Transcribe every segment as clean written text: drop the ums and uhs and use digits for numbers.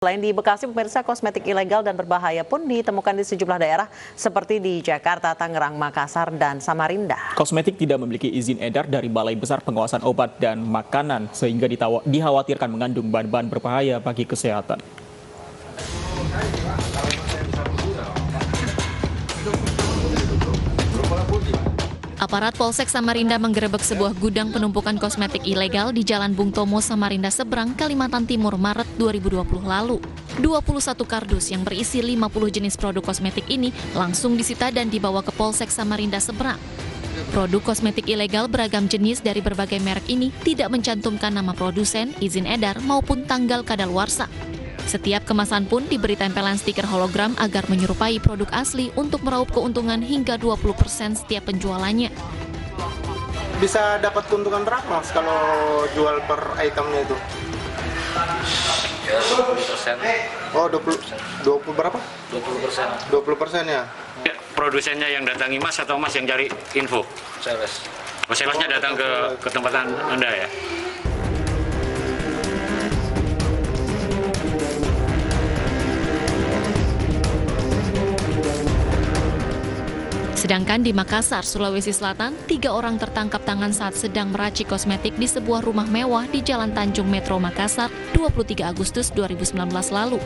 Selain di Bekasi, pemirsa, kosmetik ilegal dan berbahaya pun ditemukan di sejumlah daerah seperti di Jakarta, Tangerang, Makassar, dan Samarinda. Kosmetik tidak memiliki izin edar dari Balai Besar Pengawasan Obat dan Makanan sehingga dikhawatirkan mengandung bahan-bahan berbahaya bagi kesehatan. Aparat Polsek Samarinda menggerebek sebuah gudang penumpukan kosmetik ilegal di Jalan Bung Tomo, Samarinda Seberang, Kalimantan Timur, Maret 2020 lalu. 21 kardus yang berisi 50 jenis produk kosmetik ini langsung disita dan dibawa ke Polsek Samarinda Seberang. Produk kosmetik ilegal beragam jenis dari berbagai merek ini tidak mencantumkan nama produsen, izin edar, maupun tanggal kadaluarsa. Setiap kemasan pun diberi tempelan stiker hologram agar menyerupai produk asli untuk meraup keuntungan hingga 20% setiap penjualannya. Bisa dapat keuntungan berapa, Mas, kalau jual per itemnya itu? Ya, 20%. Oh, 20 berapa? 20%. 20% ya? Produsennya yang datangi Mas atau Mas yang cari info? Sales. Salesnya datang ke tempat Anda ya? Sedangkan di Makassar, Sulawesi Selatan, 3 orang tertangkap tangan saat sedang meracik kosmetik di sebuah rumah mewah di Jalan Tanjung Metro Makassar, 23 Agustus 2019 lalu.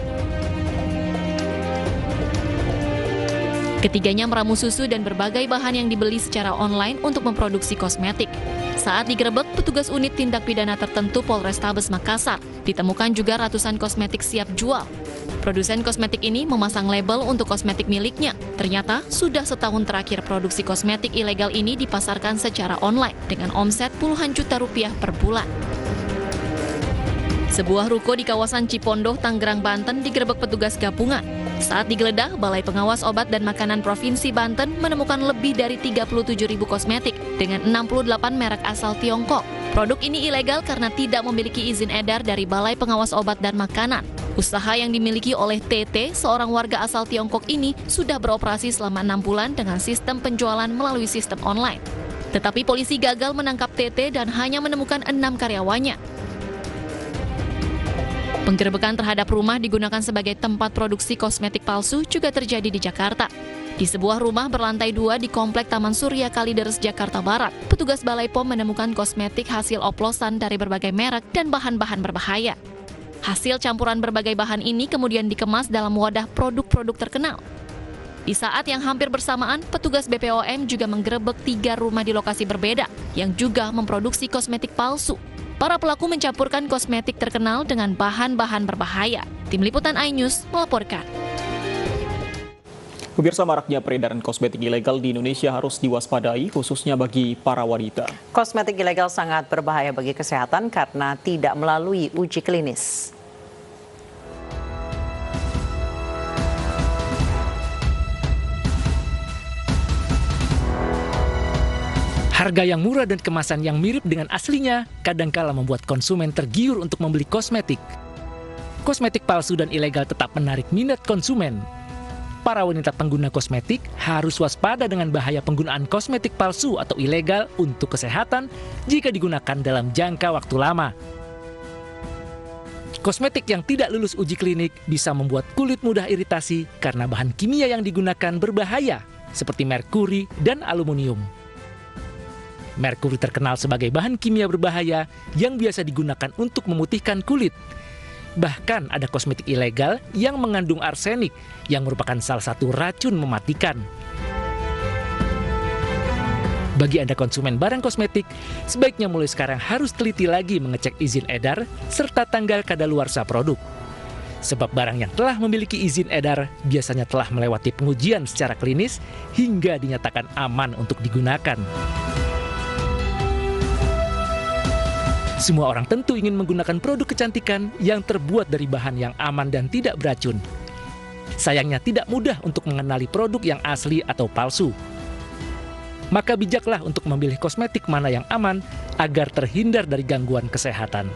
Ketiganya meramu susu dan berbagai bahan yang dibeli secara online untuk memproduksi kosmetik. Saat digerebek, petugas unit tindak pidana tertentu Polrestabes Makassar, ditemukan juga ratusan kosmetik siap jual. Produsen kosmetik ini memasang label untuk kosmetik miliknya. Ternyata sudah setahun terakhir produksi kosmetik ilegal ini dipasarkan secara online dengan omset puluhan juta rupiah per bulan. Sebuah ruko di kawasan Cipondoh, Tangerang, Banten digerebek petugas gabungan. Saat digeledah, Balai Pengawas Obat dan Makanan Provinsi Banten menemukan lebih dari 37.000 kosmetik dengan 68 merek asal Tiongkok. Produk ini ilegal karena tidak memiliki izin edar dari Balai Pengawas Obat dan Makanan. Usaha yang dimiliki oleh TT, seorang warga asal Tiongkok ini, sudah beroperasi selama 6 bulan dengan sistem penjualan melalui sistem online. Tetapi polisi gagal menangkap TT dan hanya menemukan 6 karyawannya. Penggerebekan terhadap rumah digunakan sebagai tempat produksi kosmetik palsu juga terjadi di Jakarta. Di sebuah rumah berlantai 2 di Komplek Taman Surya Kalideres, Jakarta Barat, petugas Balai POM menemukan kosmetik hasil oplosan dari berbagai merek dan bahan-bahan berbahaya. Hasil campuran berbagai bahan ini kemudian dikemas dalam wadah produk-produk terkenal. Di saat yang hampir bersamaan, petugas BPOM juga menggerebek 3 rumah di lokasi berbeda yang juga memproduksi kosmetik palsu. Para pelaku mencampurkan kosmetik terkenal dengan bahan-bahan berbahaya. Tim Liputan iNews melaporkan. Pemirsa, maraknya peredaran kosmetik ilegal di Indonesia harus diwaspadai, khususnya bagi para wanita. Kosmetik ilegal sangat berbahaya bagi kesehatan karena tidak melalui uji klinis. Harga yang murah dan kemasan yang mirip dengan aslinya kadangkala membuat konsumen tergiur untuk membeli kosmetik. Kosmetik palsu dan ilegal tetap menarik minat konsumen. Para wanita pengguna kosmetik harus waspada dengan bahaya penggunaan kosmetik palsu atau ilegal untuk kesehatan jika digunakan dalam jangka waktu lama. Kosmetik yang tidak lulus uji klinik bisa membuat kulit mudah iritasi karena bahan kimia yang digunakan berbahaya seperti merkuri dan aluminium. Merkuri terkenal sebagai bahan kimia berbahaya yang biasa digunakan untuk memutihkan kulit. Bahkan ada kosmetik ilegal yang mengandung arsenik yang merupakan salah satu racun mematikan. Bagi Anda konsumen barang kosmetik, sebaiknya mulai sekarang harus teliti lagi mengecek izin edar serta tanggal kadaluarsa produk. Sebab barang yang telah memiliki izin edar biasanya telah melewati pengujian secara klinis hingga dinyatakan aman untuk digunakan. Semua orang tentu ingin menggunakan produk kecantikan yang terbuat dari bahan yang aman dan tidak beracun. Sayangnya tidak mudah untuk mengenali produk yang asli atau palsu. Maka bijaklah untuk memilih kosmetik mana yang aman agar terhindar dari gangguan kesehatan.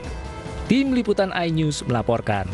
Tim Liputan iNews melaporkan.